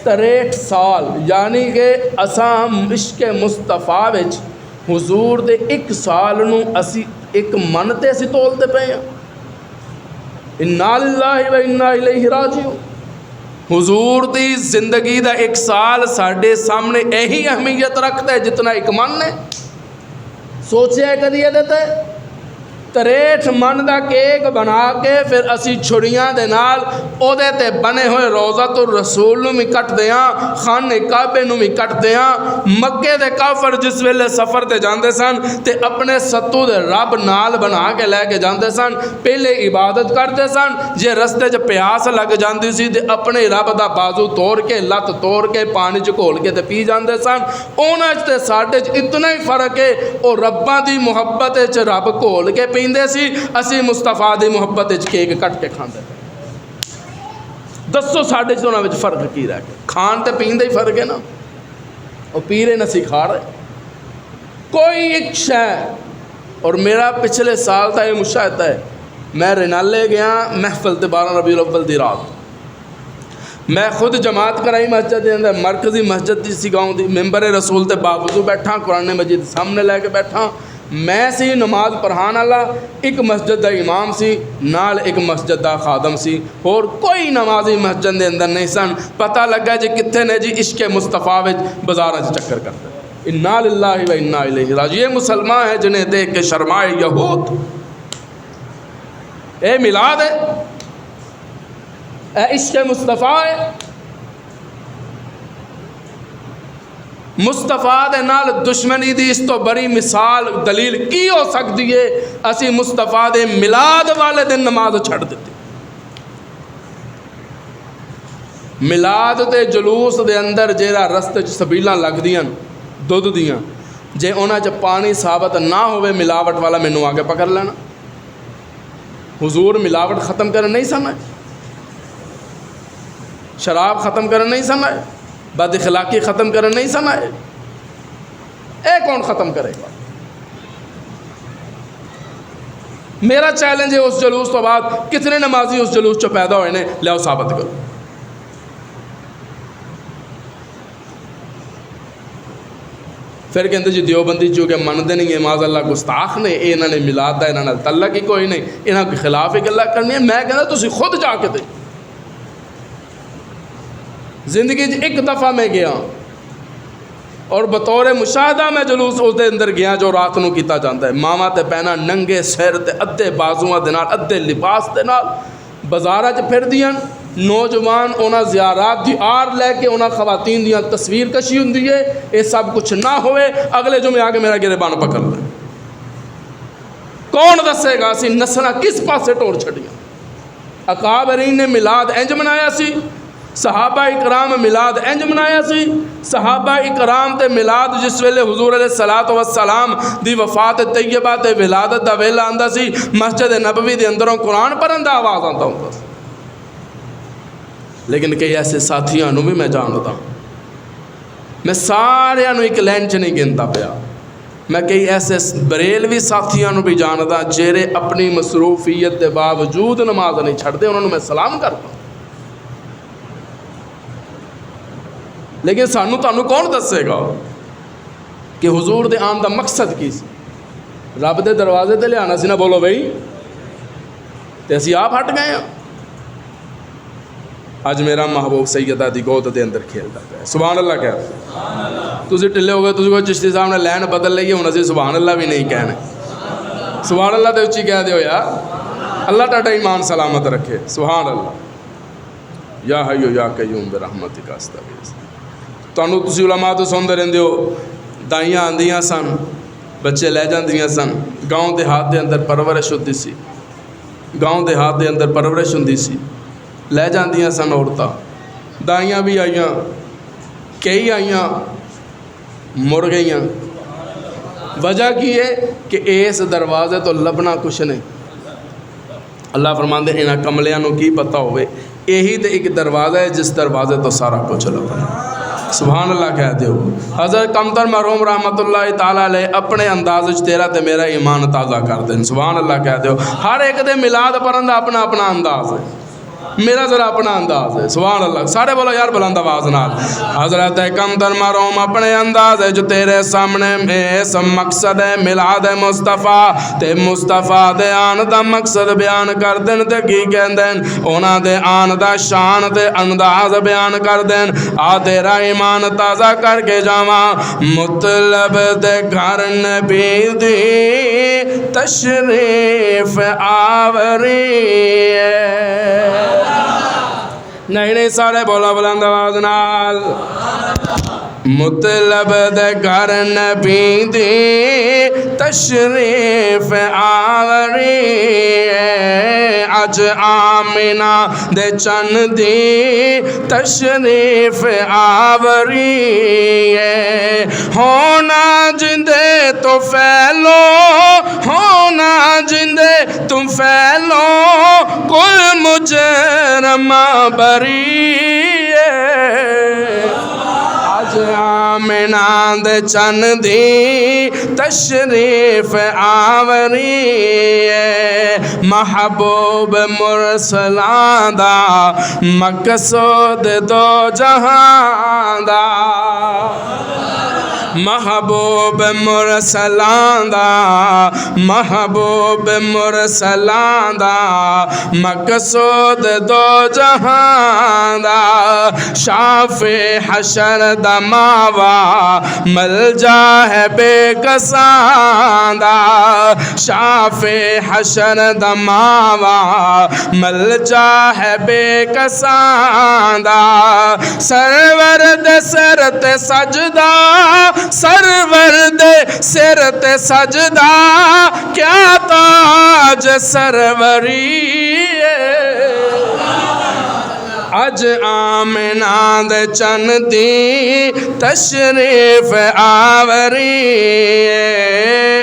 63 سال، یعنی کہ اساں عشق مصطفیٰ وچ حضور دے 1 سال نو اسی 1 من تے اسی تولتے پئے ہیں۔ انا للہ و انا الیہ راجعون۔ حضور دی زندگی دا 1 سال ساڈے سامنے یہی اہمیت رکھتا ہے جتنا 1 من نے۔ سوچیا ہے کدی یہ 63 من دا کیک بنا کے پھر اسی چھڑیاں دے نال او دے تے بنے ہوئے روضۃ الرسول نو بھی کٹ دیاں، خانہ کعبے نو بھی کٹ دیاں۔ مکے دے کافر جس ویلے سفر تے جاندے سن تے اپنے ستو دے رب نال بنا کے لے کے جاندے سن، پہلے عبادت کرتے سن، جے رستے چ پیاس لگ جاندی سی تے اپنے رب دا بازو توڑ کے لت توڑ کے پانی چ گھول کے تے پی جاندے سن۔ انہاں تے ساڈے چ اتنا ہی فرق ہے، او رباں دی محبت چ رب گھول کے پیندے سی، اسی مصطفیٰ دی محبت وچ کیک کٹ کے کھاندے۔ دسو ساڈے چ انہاں وچ فرق کی رہ گیا؟ کھان تے پین دا ہی فرق ہے نا، او پی رہے نہ سکھا رہے کوئی ایک شے۔ اور میرا پچھلے سال تھا یہ مشاہدہ ہے، میں رنالے گیا محفل تے 12 ربیع الاول دی رات، میں خود جماعت کرائی مسجد دے اندر، مرکزی مسجد سی گاؤں دی، ممبر رسول تے باوضو بیٹھا، قرآن مجید سامنے لے کے بیٹھا، میں سی نماز پڑھان والا، ایک مسجد دا امام سی، نال ایک مسجد دا خادم سی، اور کوئی نمازی مسجد دے اندر نہیں سن۔ پتہ لگا جی کتنے نے جی عشق مصطفیٰ وچ بازاراں چ چکر کرتے۔ انا للہ و انا الیہ راجعون۔ یہ مسلمان ہے جنہیں دیکھ کے شرمائے یہود، اے میلاد ہے، اے عشق مصطفیٰ ہے۔ مصطفیٰ دے نال دشمنی دی اس تو بڑی مثال دلیل کی ہو سکتی ہے؟ اسی مصطفیٰ دے میلاد والے دن نماز چھڑ دیتی۔ میلاد دے جلوس دے اندر جیڑا رستے چ سبیلاں لگ دیاں دودھ دیاں، جے انہاں چ پانی ثابت نہ ہوئے ملاوٹ والا مینوں آگے پکڑ لینا۔ حضور ملاوٹ ختم کرنے نہیں سن آئے، شراب ختم کرنے نہیں سن آئے، بد اخلاقی ختم کرنے نہیں سن آئے؟ اے کون ختم کرے گا؟ میرا چیلنج ہے اس جلوس تو بعد کتنے نمازی اس جلوس چو پیدا ہوئے نے لیاؤ ثابت کرو۔ پھر کہتے جی دیوبندی چونکہ منتے نہیں ہے معاذ اللہ گستاخ نے، انہوں نے ملاد دا انہوں نے تعلق ہی کوئی نہیں، انہوں کے خلاف ہی گلا کرنی ہے۔ میں کہنا تسی خود جا کے دے۔ زندگی ایک دفعہ میں گیا اور بطور مشاہدہ میں جلوس اس دے اندر گیا جو رات نو کیتا جاتا ہے، ماما تے پہنا ننگے سر تے ادھے بازواں دے نال ادھے لباس دے نال بازاراں چ پھر دیاں، نوجوان انہاں زیارات دی آر لے کے انہاں خواتین دیاں تصویر کشی ہوندی ہے۔ یہ سب کچھ نہ ہوئے اگلے جمعے آ کے میرا گریبان پکڑ لے۔ کون دسے گا اسی نسلاں کس پاسے ٹوڑ چھڑیاں؟ اکابرین نے میلاد انج منایا سی، صحابہ اکرام میلاد انج منایا سی۔ صحابہ اکرام تے میلاد جس ویلے حضور علیہ الصلوۃ والسلام دی وفات طیبہ تے ولادت دا ویلا آندا سی، مسجد نبوی دے اندروں قرآن پڑھن دا آواز آندا ہوندا سی۔ لیکن کئی ایسے ساتھیاں نو بھی میں جانتا، میں سارے نو ایک لائن چ نہیں گنتا پیا، میں کئی ایسے بریلوی ساتھیاں نو بھی جانتا جیرے اپنی مصروفیت دے باوجود نماز نہیں چھڑتے، انہوں نے میں سلام کرتا۔ لیکن سانو تانوں کون دسے گا کہ حضور دے آن دا مقصد کی سی؟ رب دے دروازے تے لے آنا سی نا، بولو بھائی، تے اسی آپ ہٹ گئے ہیں۔ اج میرا محبوب سیدہ دی گود دے اندر کھیلتا ہے، سبحان اللہ کہہ تسی ٹلے ہو گئے، تسی کوئی چشتی صاحب نے لین بدل لئی ہے، ہن اسی سبحان اللہ بھی نہیں کہنے۔ سبحان اللہ تے اچھی کہہ دیو یار، اللہ تہاڈا ایمان سلامت رکھے، سبحان اللہ۔ یا حی یا قیوم برحمتک استغیث۔ تانوں تسی علماء تو سنتے رہندے ہو، دائیاں آندیاں سن، بچے لے جاندیاں سن، گاؤں دیہات دے اندر پرورش ہوندی سی، گاؤں دیہات دے اندر پرورش ہوندی سی، لے جاندیاں سن عورتاں، دائیاں بھی آئیاں، کئی آئیاں مڑ گئیاں۔ وجہ کی ہے کہ اس دروازے تو لبنا کچھ نہیں۔ اللہ فرماندے انہاں کملیاں نو کی پتہ ہوئے، یہی تے ایک دروازہ ہے جس دروازے تو سارا کچھ لبنا۔ سبحان اللہ کہہ دیو۔ حضرت قمطر مرحوم رحمت اللہ تعالیٰ علیہ اپنے انداز وچ تیرا تے میرا ایمان تازہ کر دیں، سبحان اللہ کہہ دیو۔ ہر ایک دے میلاد پڑھن دا اپنا اپنا انداز ہے، میرا ذرا اپنا انداز ہے، سبحان اللہ۔ سارے بولو یار بلند آواز نال۔ حضرت قمطر مرحوم اپنے انداز ہے جو تیرے سامنے اس مقصد ہے میلاد مصطفیٰ تے مصطفیٰ دے آن دا مقصد بیان کر دین تے کی کہندین، اونا دے آن دا شان تے انداز بیان کر دین۔ آ تیرا ایمان تازہ کر کے جاواں، مطلب دے گھر نبی دی تشریف آوری ہے۔ نہیں سارے بولا بلند آواز نال۔ مطلب دے گھر نبی دی تشریف آوری ہے، اج آمینہ دے چن دی تشریف آوری ہے۔ ہونا جندے تو پھیلو، ہونا جندے تم پھیلو، کل مجرم بری ہے۔ اج آمینہ دے چن دی تشریف آوری ہے، محبوب مرسلاں دا مقصود دو جہاں دا، محبوب مرسلاں دا، محبوب مرسلاں دا مقصود دو جہاں دا، شافع حشر دا ماوا مل جا ہے بے کساں دا، شافع حشر دا ماوا مل جا ہے بے کساں دا، سرور دے سر تے سجدہ، سرور دے سر تے سجدہ، کیا تاج سروری ہے۔ اج آمینہ دے چن دی تشریف آوری ہے،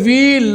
20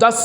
10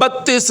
32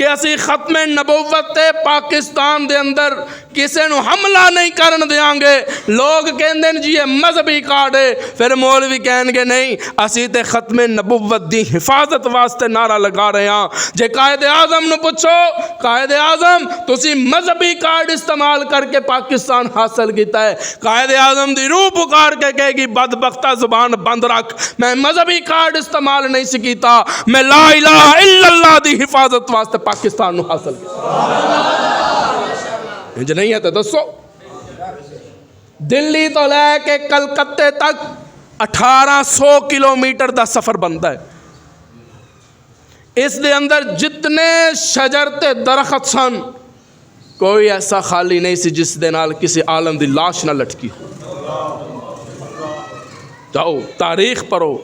کہ اسی ختم نبوت تے پاکستان دے اندر کسے نو حملہ نہیں کرن دیاں گے. لوگ کہندے جی یہ مذہبی کارڈ ہے، پھر مولوی کہن گے نہیں اسی تے ختم نبوت دی حفاظت واسطے نعرہ لگا رہے ہاں. جے قائد اعظم نو پوچھو قائد اعظم تسی مذہبی کارڈ استعمال کر کے پاکستان حاصل کیتا ہے، قائد اعظم دی روح پکار کے کہے گی بدبختہ زبان بند رکھ، میں مذہبی کارڈ استعمال نہیں سکیتا، میں لا الہ الا اللہ دی حفاظت واسطے پاکستان نو حاصل کیتا. انج نہیں ہے تو دسو. دلی تو لے کے کلکتے تک 1800 کلومیٹر دا سفر بنتا ہے. اس دے اندر جتنے شجر تے درخت سن کوئی ایسا خالی نہیں سی جس دے نال کسی عالم دی لاش نہ لٹکی. جاؤ تاریخ پڑھو،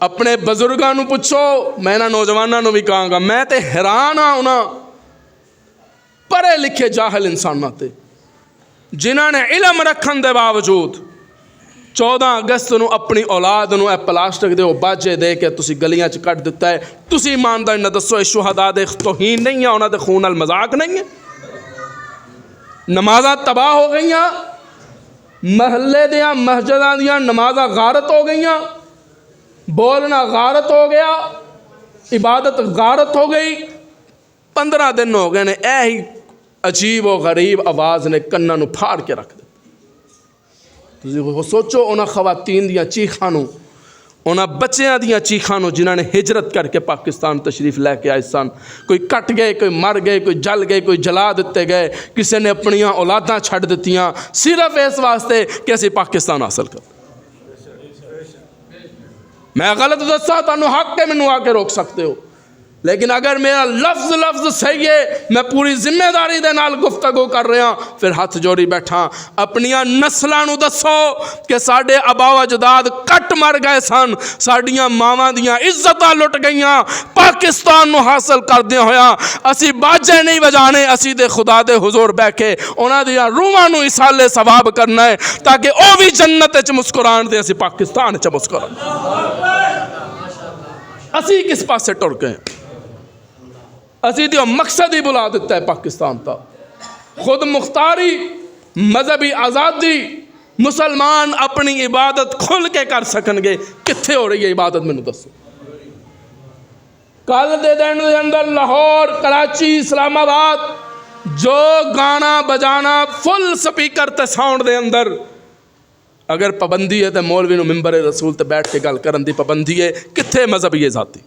اپنے بزرگاں نو پوچھو. میں نہ نوجواناں نو بھی کہاں گا میں تے حیران ہاں انہاں پڑھے لکھے جاہل انساناں تے جنہاں نے علم رکھن دے باوجود 14 اگست نو اپنی اولاد نو اے پلاسٹک دے باجے دے کے تسی گلیاں چ کٹ دیتا ہے. تسی ایماندار نہ دسو اے شہداء دے توہین نہیں ہے، انہاں دے خون نال مذاق نہیں ہے؟ نمازاں تباہ ہو گئیاں، محلے دیاں مسجداں دیاں نمازاں غارت ہو گئیاں، بولنا غارت ہو گیا، عبادت غارت ہو گئی. 15 دن ہو گئے نے اے ہی عجیب و غریب آواز نے کناں نو پھاڑ کے رکھ دے. تسی سوچو انہاں خواتین دیاں چیخاں نو، انہاں بچیاں دیاں چیخاں نو جنہاں نے ہجرت کر کے پاکستان تشریف لے کے آئے سن. کوئی کٹ گئے، کوئی مر گئے، کوئی جل گئے، کوئی جلا دیتے گئے، کسی نے اپنیاں اولاداں چھڑ دیتیاں صرف اس واسطے کہ اسی پاکستان حاصل کر. میں غلط دسا تانوں حق کے مینوں آ کے روک سکتے ہو، لیکن اگر میرا لفظ صحیح ہے میں پوری ذمہ داری دے نال گفتگو کر رہا پھر ہاتھ جوڑی بیٹھا. اپنیاں نسلاں نو دسو کہ ساڈے آبا و اجداد کٹ مر گئے سن، ساڈیاں ماواں دیاں عزتاں لٹ گئیاں پاکستان نو حاصل کردیاں ہویا. اسی باجے نہیں بجانے، اسی دے خدا دے حضور بیٹھ کے انہاں دیاں روحاں نو ایصال ثواب کرنا ہے تاکہ او بھی جنت وچ مسکران دے، اسی پاکستان وچ مسکران. اسی کس پاسے ٹر گئے؟ اسی دیو مقصد ہی بلا دیتا ہے پاکستان تا. خود مختاری، مذہبی آزادی، مسلمان اپنی عبادت کھل کے کر سکن گے. کتھے ہو رہی ہے عبادت میں دسو؟ کل دے دن دے اندر لاہور، کراچی، اسلام آباد جو گانا بجانا فل سپیکر تے ساؤنڈ دے اندر اگر پابندی ہے تو مولوی نو ممبر رسول تے بیٹھ کے گل کرن دی پابندی ہے. کتھے مذہبی آزادی؟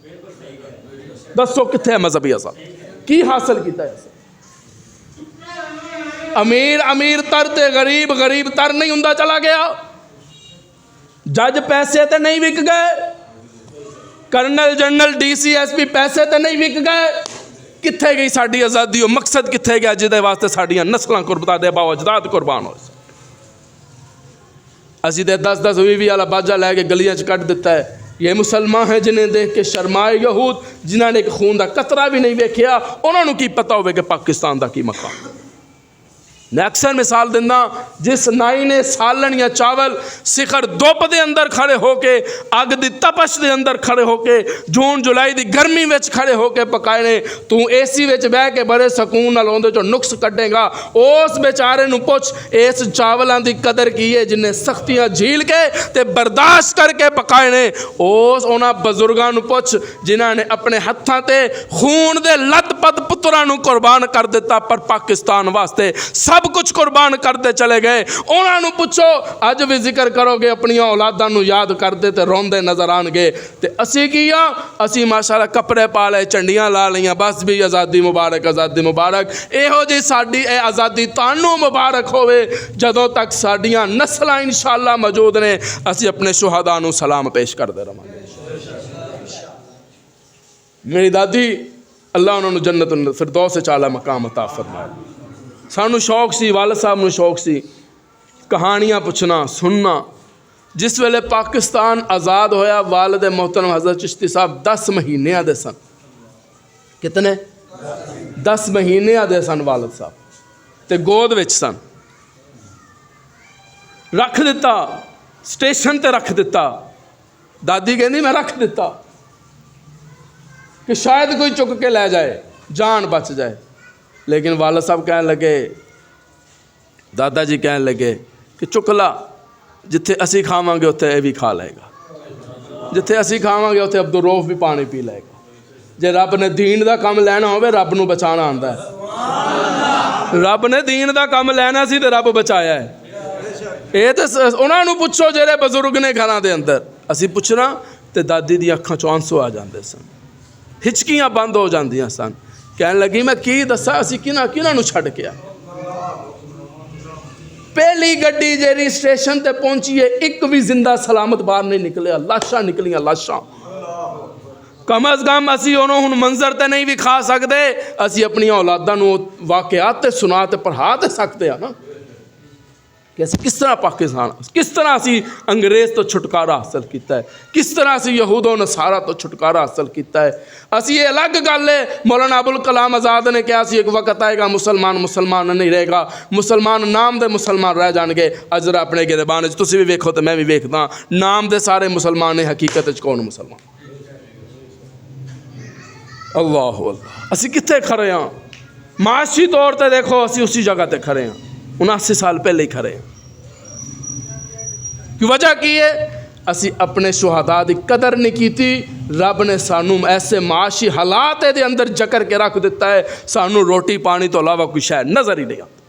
دسو کتھے مذہبی آزادی؟ کی حاصل کیتا ہے؟ امیر تر تے غریب تر نہیں ہوندا چلا گیا. جج پیسے تے نہیں وک گئے، colonel general D C S P پیسے تے نہیں وک گئے. کتھے گئی ساڈی آزادی؟ وہ مقصد کتھے گیا جدے واسطے ساڈیاں نسلاں قربان دے باو اجداد قربان ہوئے. اسی تے 10-10 20 والا باجا لے کے گلیاں چ کٹ دیتا ہے. یہ مسلمان ہیں جنہیں دیکھ کے شرمائے یہود جنہاں نے ایک خون دا قطرہ بھی نہیں ویکھیا، انہوں نے کی پتہ ہوئے کہ پاکستان دا کی مقام. میں اکثر مثال دینا، جس نائی نے سالن یا چاول سکھر دوپ دے اندر کھڑے ہو کے اگ دی تپش دے اندر کھڑے ہو کے جون جولائی دی گرمی وچ کھڑے ہو کے پکائے نے، تو اے سی وچ بہ کے بڑے سکون نال اوندے چوں نقص کڈے گا. اس بیچارے نو پوچھ اس چاولاں دی قدر کی ہے جن نے سختیاں جھیل کے تے برداشت کر کے پکائے نے. اس انہاں بزرگاں نو پوچھ جنہاں نے اپنے ہتھاں تے خون دے لت پت پتراں نو قربان کر دیتا پر پاکستان واسطے سب کچھ قربان کرتے چلے گئے. انہاں نو پوچھو اج بھی ذکر کرو گے اپنی اولاداں نو یاد کردے تے روندے نظر آن گے. تے اسی کیا؟ اسی ماشاءاللہ کپڑے پا لے، چنڈیاں لا لیاں، بس بھی آزادی مبارک آزادی مبارک. ایہو جی ساڈی اے آزادی تانوں مبارک ہوئے جدوں تک ساڈیاں نسلاں انشاءاللہ موجود نے. اسی اپنے شہداء نو سلام پیش کردے رہاں. میری دادی اللہ انہوں نے جنت الفردوس سے اعلیٰ مقام عطا فرمائے. سانو شوق سی، والد صاحب نو شوق سی کہانیاں پوچھنا سننا. جس ویلے پاکستان آزاد ہویا والد محترم حضرت چشتی صاحب 10 مہینے آدھے سن. کتنے؟ 10 مہینے آدھے سن والد صاحب تے گود وچ سن. رکھ دیتا اسٹیشن تے رکھ دیتا. دادی کہندی میں رکھ دیتا. کہ شاید کوئی چک کے لے جائے, جان بچ جائے. لیکن والد صاحب کہنے لگے, دادا جی کہنے لگے کہ چک لا, جتھے اسی کھاواں گے اتنے یہ بھی کھا لے گا, جتھے اسی کھاواں گے اتنے عبدالروف بھی پانی پی لے گا. جے رب نے دین دا کم لینا ہوئے رب نو بچانا آندا ہے. رب نے دین دا کم لینا سی تے رب بچایا ہے. اے تے انہاں نو پوچھو جڑے بزرگ نے گھراں دے اندر. اسی پوچھنا تے دادی دی اکھاں چوں آنسو آ جاندے سن, ہچکیاں بند ہو جاندیاں سن. کہنے لگی میں کی دساں اسی کنہاں نو چھڈ کے آ. پہلی گڈی جیری اسٹیشن تے پہنچی ہے ایک بھی زندہ سلامت باہر نہیں نکلیا, لاشاں نکلیاں لاشاں. کم از کم اسی انہوں ہن منظر تے نہیں بھی کھا سکتے, اسی اپنی اولاداں نو واقعات تے سنا تے پڑھا تے سکتے ہیں نا کہ اسی کس طرح پاکستان, کس طرح اسی انگریز تو چھٹکارا حاصل کیتا ہے, کس طرح اسی یہود و نصارہ تو چھٹکارا حاصل کیتا ہے. اسی یہ الگ گل ہے, مولانا ابوالکلام آزاد نے کہا سی ایک وقت آئے گا مسلمان نہیں رہے گا, مسلمان نام دے مسلمان رہ جان گے. اج ذرا اپنے گربان وچ تسی بھی ویکھو تے میں بھی ویکھدا, نام دے سارے مسلمان نے, حقیقت وچ کون مسلمان. اللہ اللہ, اسی کتنے کھڑے ہاں معاشی طور تے دیکھو, اسی اسی جگہ تے کھڑے ہاں 79 سال پہلے ہی کھڑے ہیں. کی وجہ کی ہے, اسی اپنے شہداء دی قدر نہیں کیتی. رب نے سانو ایسے معاشی حالات دے اندر جکر کے رکھ دیتا ہے, سانو روٹی پانی تو علاوہ کوئی شے نظر ہی نہیں آتا.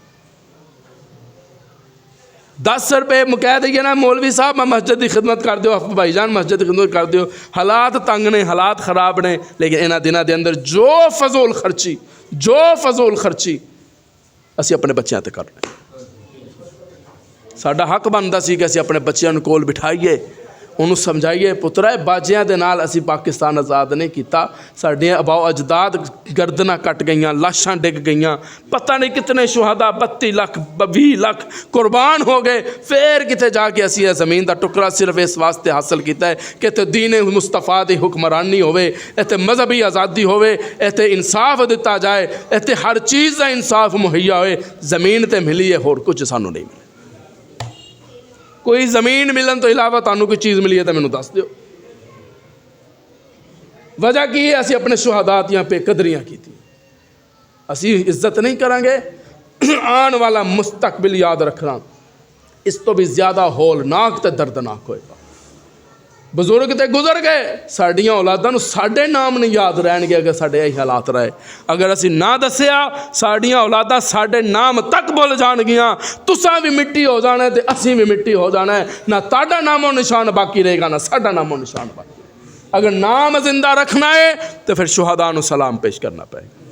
10 روپے کہہ دئیے نا مولوی صاحب میں مسجد کی خدمت کر دیو, بھائی جان مسجد کی خدمت کر دیو. حالات تنگ نے, حالات خراب نے, لیکن انہاں دنوں دے اندر جو فضول خرچی اسی اپنے بچیاں تے کر رہے ہیں. ساڈا حق بندا سی کہ اسی اپنے بچیاں نوں کول بٹھائیے, انہوں سمجھائیے پترا باجیاں دے نال اسی پاکستان آزاد نہیں کیتا. ساڈے آباؤ اجداد گردناں کٹ گئیاں, لاشاں ڈگ گئیاں, پتہ نہیں کتنے شہداء 32 لاکھ 20 لاکھ قربان ہو گئے. پھر کتے جا کے اسی زمین دا ٹکڑا صرف اس واسطے حاصل کیتا ہے کہ تے دین مصطفیٰ دی حکمرانی ہوئے, ایتھے مذہبی آزادی ہوئے, ایتھے انصاف دتا جائے, ایتھے ہر چیز دا انصاف مہیا ہوئے. زمین تے ملی ہے, ہور کچھ سانو نہیں ملے. کوئی زمین ملن تو علاوہ تانوں کوئی چیز ملی ہے تو مینوں دس دیو. وجہ کی ہے, اسی اپنے شہداء دیاں بے قدریاں کیتی, اسی عزت نہیں کریں گے. آن والا مستقبل یاد رکھنا اس تو بھی زیادہ ہولناک تے دردناک ہوئے گا. بزرگ تے گزر گئے, ساڈیاں اولاداں نوں ساڈے نام نہیں یاد رہن گے اگر ساڈے یہی حالات رہے. اگر اسی نہ دسیا ساڈیاں اولاداں ساڈے نام تک بھول جان گیاں. تساں بھی مٹی ہو جانا ہے تے اسی بھی مٹی ہو جانا ہے. نہ تاڈا نام و نشان باقی رہے گا, نہ ساڈا نام و نشان باقی. اگر نام زندہ رکھنا ہے تو پھر شہداء نوں سلام پیش کرنا پائے گا.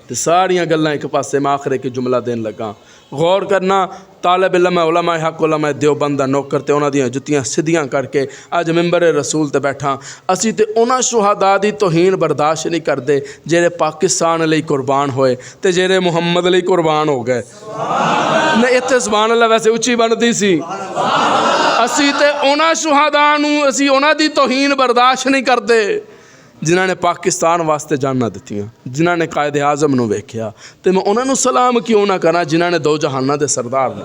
تے ساریاں گلاں ایک پاسے میں آخرے کی جملہ دین لگا. غور کرنا, طالب علم علماء حق علماء دیوبند دا نوکر تے انہاں دیاں جتیاں سدیاں کر کے اج ممبر رسول تے بیٹھا. اسی تے انہاں شہداء دی توہین برداشت نہیں کردے جڑے پاکستان لئی قربان ہوئے تے جڑے محمد لئی قربان ہو گئے. نہ ایتھے سبحان اللہ ویسے اچھی بندی سی. اسی تے انہاں شہداء نوں اسی انہاں دی توہین برداشت نہیں کردے جنہاں نے پاکستان واسطے جاناں دتیاں, جنہاں نے قائد اعظم نو ویکھیا. تے میں انہاں نوں سلام کیوں نہ کراں جنہاں نے دو جہاناں دے سردار نے.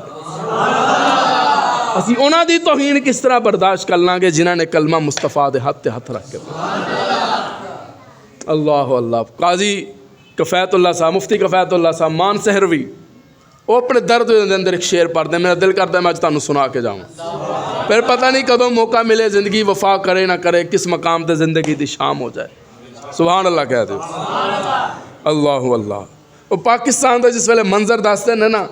اسی انہاں دی توہین کس طرح برداشت کر لیں گے جنہاں نے کلمہ مصطفیٰ دے ہاتھ تے ہاتھ رکھ کے. اللہ اللہ. قاضی کفایت اللہ صاحب, مفتی کفایت اللہ صاحب مان سہروی, وہ اپنے درد دے اندر ایک شعر پڑھ دیں, میرا دل کرتا ہے میں اج تانوں سنا کے جاؤں. پھر پتہ نہیں کدوں موقع ملے, زندگی وفا کرے نہ کرے, کس مقام تے زندگی دی شام ہو جائے. سبحان اللہ کہہ دو. اللہ اللہ. وہ پاکستان دا جس ویلے منظر دستے ہیں نا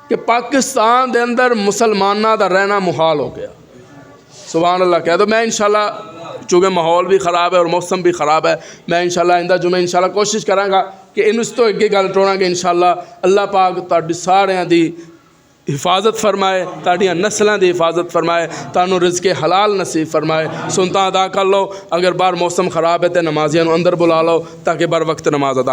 کہ پاکستان دے اندر مسلمانہ دا رہنا محال ہو گیا. سبحان اللہ کہہ دو. میں انشاءاللہ چونکہ ماحول بھی خراب ہے اور موسم بھی خراب ہے, میں انشاءاللہ آئندہ جمعہ انشاءاللہ کوشش کراں گا کہ انہوں تو اگے گل ٹوڑاں گے انشاءاللہ. اللہ پاک تہاڈی ساریاں دی حفاظت فرمائے, تہاڈیاں نسلاں دی حفاظت فرمائے, تانوں رزق حلال نصیب فرمائے. سنتا ادا کر لو, اگر باہر موسم خراب ہے تے نمازیاں نوں اندر بلا لو تاکہ بر وقت نماز ادا